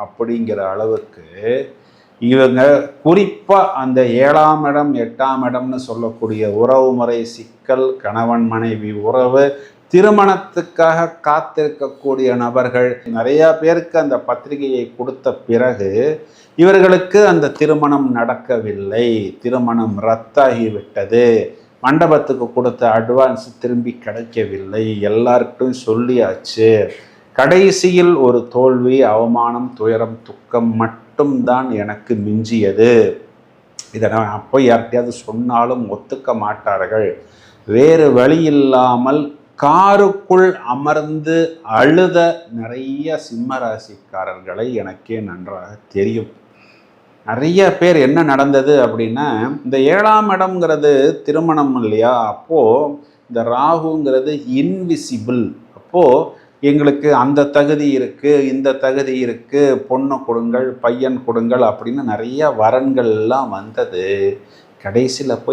அப்படிங்கிற அளவுக்கு இவங்க குறிப்பாக அந்த 7ஆம் இடம் 8ஆம் இடம்னு சொல்லக்கூடிய உறவுமுறை சிக்கல், கணவன் மனைவி உறவு, திருமணத்துக்காக காத்திருக்கக்கூடிய நபர்கள் நிறையா பேருக்கு அந்த பத்திரிகையை கொடுத்த பிறகு இவர்களுக்கு அந்த திருமணம் நடக்கவில்லை, திருமணம் ரத்தாகிவிட்டது, மண்டபத்துக்கு கொடுத்த அட்வான்ஸ் திரும்பி கிடைக்கவில்லை, எல்லார்கிட்டும் சொல்லியாச்சு, கடைசியில் ஒரு தோல்வி, அவமானம், துயரம், துக்கம் மட்டும்தான் எனக்கு மிஞ்சியது. இதை நான் அப்போ யார்கிட்டையாவது சொன்னாலும் ஒத்துக்க மாட்டார்கள். வேறு வழி இல்லாமல் காருக்குள் அமர்ந்து அழுத நிறைய சிம்மராசிக்காரர்களை எனக்கே நன்றாக தெரியும். நிறைய பேர் என்ன நடந்தது அப்படின்னா, இந்த 7ஆம் இடம்ங்கிறது திருமணம் இல்லையா, அப்போது இந்த ராகுங்கிறது இன்விசிபிள். அப்போது எங்களுக்கு அந்த தகுதி இருக்குது, இந்த தகுதி இருக்குது, பொண்ணு கொடுங்கள், பையன் கொடுங்கள் அப்படின்னு நிறைய வரன்கள் எல்லாம் வந்தது. கடைசியில் போய்